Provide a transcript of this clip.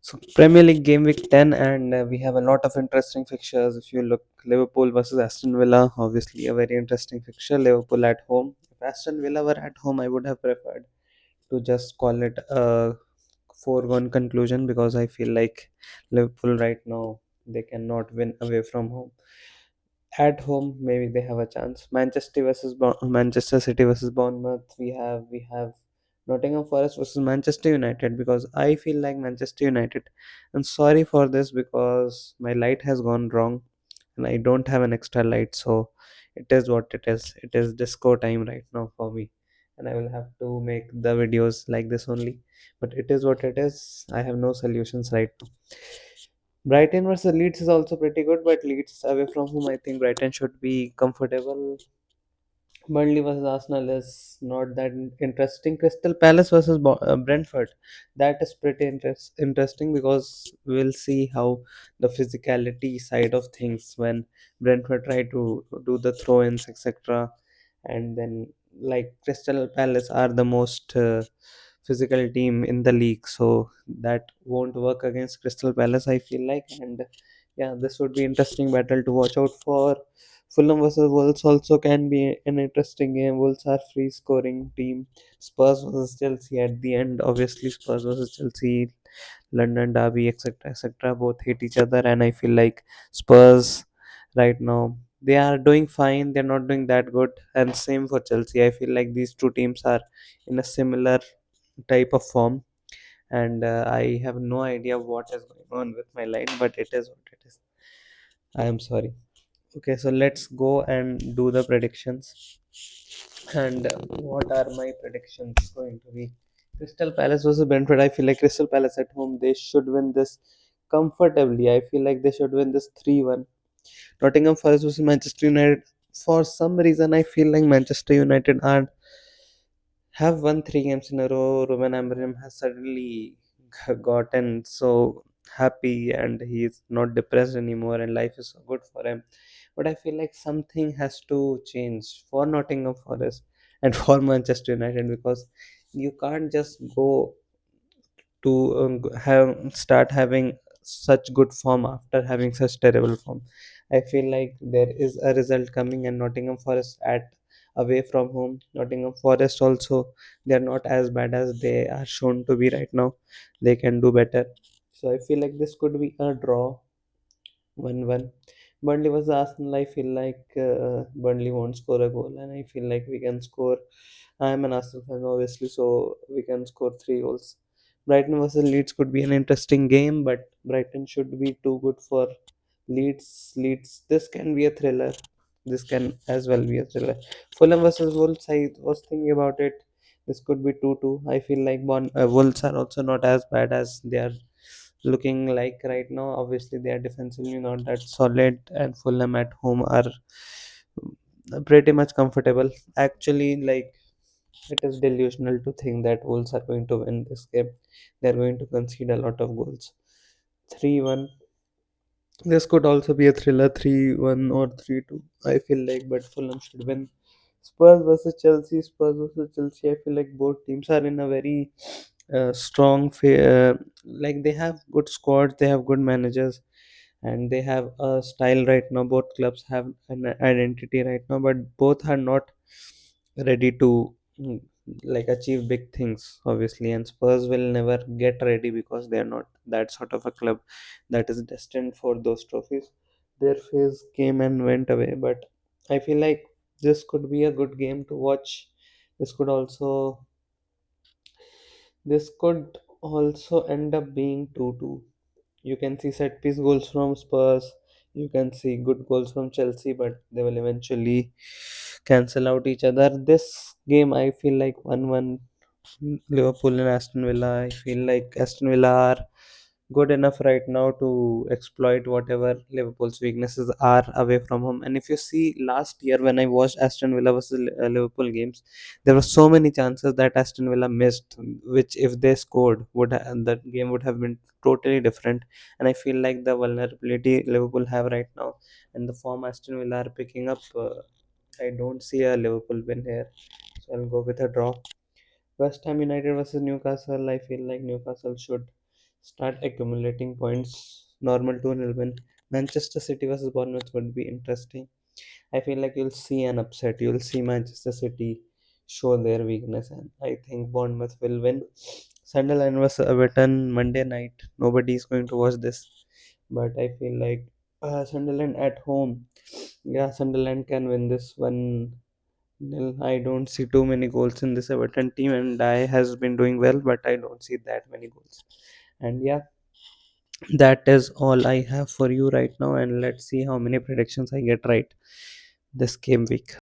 So Premier League game week 10, and we have a lot of interesting fixtures. If you look, Liverpool versus Aston Villa, obviously a very interesting fixture. Liverpool at home. If Aston Villa were at home, I would have preferred to just call it a foregone conclusion, because I feel like Liverpool right now, they cannot win away from home. At home, maybe they have a chance. Manchester City versus Bournemouth. We have Nottingham Forest versus Manchester United, because I feel like Manchester United. I'm sorry for this because my light has gone wrong and I don't have an extra light, so it is what it is. It is disco time right now for me, and I will have to make the videos like this only. But it is what it is. I have no solutions right now. Brighton versus Leeds is also pretty good, but Leeds away from home, I think Brighton should be comfortable. Burnley versus Arsenal is not that interesting. Crystal Palace versus Brentford, that is pretty interesting, because we'll see how the physicality side of things when Brentford try to do the throw-ins, etc. And then, like, Crystal Palace are the most physical team in the league, so that won't work against Crystal Palace, I feel like. And yeah, this would be interesting battle to watch out for. Fulham versus Wolves also can be an interesting game. Wolves are free scoring team. Spurs versus Chelsea at the end. Obviously, Spurs versus Chelsea, London Derby, etc., etc. Both hate each other, and I feel like Spurs right now, they are doing fine. They're not doing that good, and same for Chelsea. I feel like these two teams are in a similar type of form, and I have no idea what is going on with my light, but it is what it is. I am sorry. Okay, so let's go and do the predictions. And what are my predictions going to be? Crystal Palace versus Brentford. I feel like Crystal Palace at home, they should win this comfortably. I feel like they should win this 3-1. Nottingham Forest versus Manchester United. For some reason, I feel like Manchester United are have won 3 games in a row. Ruben Amorim has suddenly gotten so happy, and he is not depressed anymore, and life is so good for him. But I feel like something has to change for Nottingham Forest and for Manchester United, because you can't just go to have start having such good form after having such terrible form. I feel like there is a result coming, and Nottingham Forest at away from home. Nottingham Forest also, they are not as bad as they are shown to be right now. They can do better. So I feel like this could be a draw, 1-1. Burnley was Arsenal. I feel like Burnley won't score a goal, and I feel like we can score. I am an Arsenal fan, obviously, so we can score 3 goals. Brighton versus Leeds could be an interesting game, but Brighton should be too good for Leeds. Leeds, this can be a thriller. This can as well be a thriller. Fulham versus Wolves, I was thinking about it. This could be 2-2. I feel like Wolves are also not as bad as they are looking like right now. Obviously, they are defensively not that solid, and Fulham at home are pretty much comfortable. Actually, like, it is delusional to think that Wolves are going to win this game. They are going to concede a lot of goals. 3-1. This could also be a thriller, 3-1 or 3-2. I feel like, but Fulham should win. Spurs versus Chelsea. I feel like both teams are in a very like, they have good squads, they have good managers, and they have a style right now. Both clubs have an identity right now, but both are not ready to like achieve big things, obviously. And Spurs will never get ready, because they are not that sort of a club that is destined for those trophies. Their phase came and went away, but I feel like this could be a good game to watch. This could also this could also end up being 2-2. You can see set piece goals from Spurs. You can see good goals from Chelsea, but they will eventually cancel out each other. This game, I feel like 1-1. Liverpool and Aston Villa. I feel like Aston Villa are good enough right now to exploit whatever Liverpool's weaknesses are away from home. And if you see last year when I watched Aston Villa versus Liverpool games, there were so many chances that Aston Villa missed, which if they scored, that game would have been totally different. And I feel like the vulnerability Liverpool have right now, and the form Aston Villa are picking up, I don't see a Liverpool win here. So I'll go with a draw. West Ham United versus Newcastle. I feel like Newcastle should start accumulating points. Normal 2-0 win. Manchester City versus Bournemouth would be interesting. I feel like you'll see an upset. You'll see Manchester City show their weakness, and I think Bournemouth will win. Sunderland versus Everton Monday night. Nobody is going to watch this, but I feel like Sunderland at home. Yeah, Sunderland can win this 1-0. I don't see too many goals in this Everton team, and I has been doing well, but I don't see that many goals. And yeah, that is all I have for you right now, and let's see how many predictions I get right this game week.